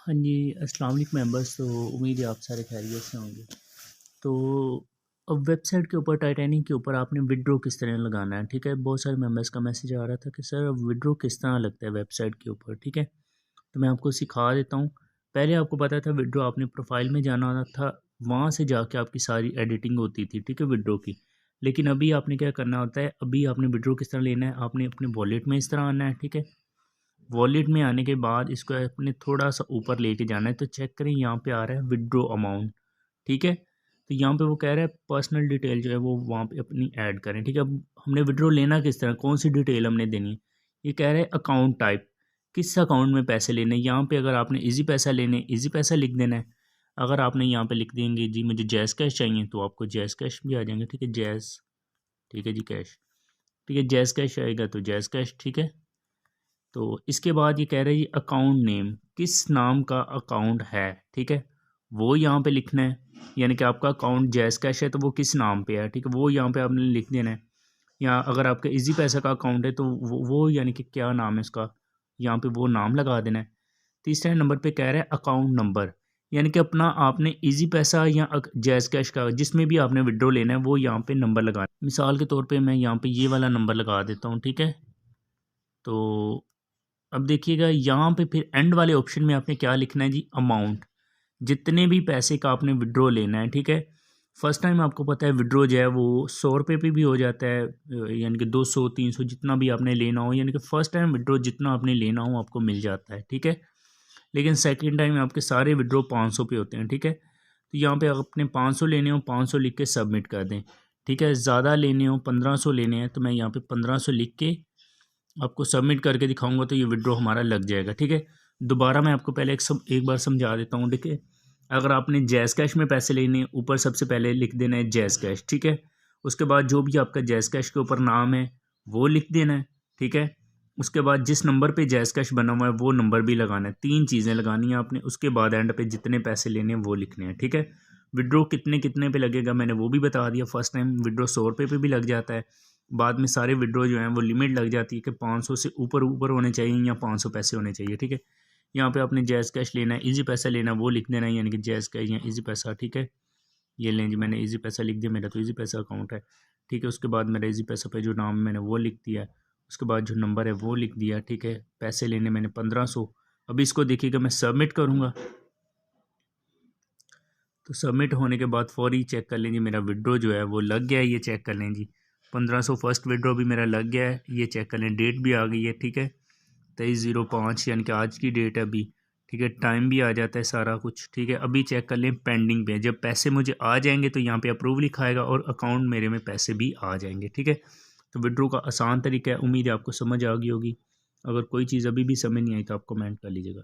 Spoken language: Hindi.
हाँ जी, अस्सलाम वालेकुम मेंबर्स। तो उम्मीद है आप सारे खैरियत से होंगे। तो अब वेबसाइट के ऊपर टाइटैनिक के ऊपर आपने विड्रॉ किस तरह लगाना है, ठीक है। बहुत सारे मेंबर्स का मैसेज आ रहा था कि सर अब विड्रॉ किस तरह लगता है वेबसाइट के ऊपर, ठीक है। तो मैं आपको सिखा देता हूँ। पहले आपको पता था विड्रॉ आपने प्रोफाइल में जाना था, वहाँ से जाके आपकी सारी एडिटिंग होती थी, ठीक है, विड्रॉ की। लेकिन अभी आपने क्या करना होता है, अभी आपने विड्रॉ किस तरह लेना है, आपने अपने वॉलेट में इस तरह आना है, ठीक है। वॉलेट में आने के बाद इसको अपने थोड़ा सा ऊपर लेके जाना है, तो चेक करें यहाँ पे आ रहा है विड्रॉ अमाउंट, ठीक है। तो यहाँ पे वो कह रहा है पर्सनल डिटेल जो है वो वहाँ पे अपनी ऐड करें, ठीक है। अब हमने विड्रॉ लेना किस तरह, कौन सी डिटेल हमने देनी है, ये कह रहा है अकाउंट टाइप, किस अकाउंट में पैसे लेने। यहाँ पे अगर आपने इजी पैसा लेने, इजी पैसा लिख देना है। अगर आपने यहाँ पे लिख देंगे जी मुझे जैज़ कैश चाहिए, तो आपको जैज़ कैश भी आ जाएंगे, ठीक है, जैज़, ठीक है जी, कैश, ठीक है, जैज़ कैश आएगा तो जैज़ कैश, ठीक है। तो इसके बाद ये कह रहा है ये अकाउंट नेम, किस नाम का अकाउंट है, ठीक है, वो यहाँ पे लिखना है। यानी कि आपका अकाउंट जैज़ कैश है तो वो किस नाम पे है, ठीक है, वो यहाँ पे आपने लिख देना है। या अगर आपका इजी पैसा का अकाउंट है तो वो यानी कि क्या नाम है उसका, यहाँ पे वो नाम लगा देना है। तीसरे नंबर पे कह रहा है अकाउंट नंबर, यानी कि अपना आपने इजी पैसा या जैज़ कैश का जिसमें भी आपने विड्रॉ लेना है वो यहाँ पे नंबर लगाना है। मिसाल के तौर पे मैं यहाँ पे ये वाला नंबर लगा देता हूँ, ठीक है। तो अब देखिएगा यहाँ पे फिर एंड वाले ऑप्शन में आपने क्या लिखना है जी, अमाउंट, जितने भी पैसे का आपने विड्रॉ लेना है, ठीक है। फर्स्ट टाइम आपको पता है विड्रॉ जो है वो 100 रुपये पे भी हो जाता है, यानी कि 200 300 जितना भी आपने लेना हो, यानी कि फ़र्स्ट टाइम विड्रॉ जितना आपने लेना हो आपको मिल जाता है, ठीक है। लेकिन सेकंड टाइम आपके सारे विड्रॉ 500 पे होते हैं, ठीक है। तो यहाँ पे आपने 500 लेने हो 500 लिख के सबमिट कर दें, ठीक है। ज़्यादा लेने हो 1500 लेने हैं तो मैं यहाँ पे 1500 लिख के आपको सबमिट करके दिखाऊंगा, तो ये विड्रॉ हमारा लग जाएगा, ठीक है। दोबारा मैं आपको पहले एक बार समझा देता हूँ, ठीक है। अगर आपने जैज़ कैश में पैसे लेने, ऊपर सबसे पहले लिख देना है जैज़ कैश, ठीक है। उसके बाद जो भी आपका जैज़ कैश के ऊपर नाम है वो लिख देना है, ठीक है। उसके बाद जिस नंबर पे जैज़ कैश बना हुआ है वो नंबर भी लगाना है, 3 चीज़ें लगानी है आपने। उसके बाद एंड पे जितने पैसे लेने हैं वो लिखने हैं, ठीक है। विड्रॉ कितने कितने पे लगेगा मैंने वो भी बता दिया। फर्स्ट टाइम विड्रॉ 100 रुपये पे भी लग जाता है, बाद में सारे विड्रॉ जो हैं वो लिमिट लग जाती है कि 500 से ऊपर ऊपर होने चाहिए या 500 पैसे होने चाहिए, ठीक है। यहाँ पे आपने जैज़ कैश लेना है, इजी पैसा लेना है वो लिख देना है, यानी कि जैज़ कैश या इजी पैसा, ठीक है। ये लें जी, मैंने इजी पैसा लिख दिया, मेरा तो इजी पैसा अकाउंट है, ठीक है। उसके बाद मेरा इजी पैसा पे जो नाम मैंने वो लिख दिया, उसके बाद जो नंबर है वो लिख दिया, ठीक है। पैसे लेने मैंने 1500। अभी इसको देखिएगा मैं सबमिट करूँगा, तो सबमिट होने के बाद फौरी चेक कर लें जी मेरा विड्रॉ जो है वो लग गया है, ये चेक कर लें जी। 1500 फर्स्ट विड्रॉ भी मेरा लग गया है, ये चेक कर लें। डेट भी आ गई है, ठीक है, 23/05 यानी कि आज की डेट है अभी, ठीक है। टाइम भी आ जाता है सारा कुछ, ठीक है। अभी चेक कर लें पेंडिंग पे, जब पैसे मुझे आ जाएंगे तो यहाँ पे अप्रूव लिखाएगा और अकाउंट मेरे में पैसे भी आ जाएंगे, ठीक है। तो विड्रॉ का आसान तरीका है, उम्मीद है आपको समझ आ गई होगी। अगर कोई चीज़ अभी भी समझ नहीं आई तो आप कमेंट कर लीजिएगा।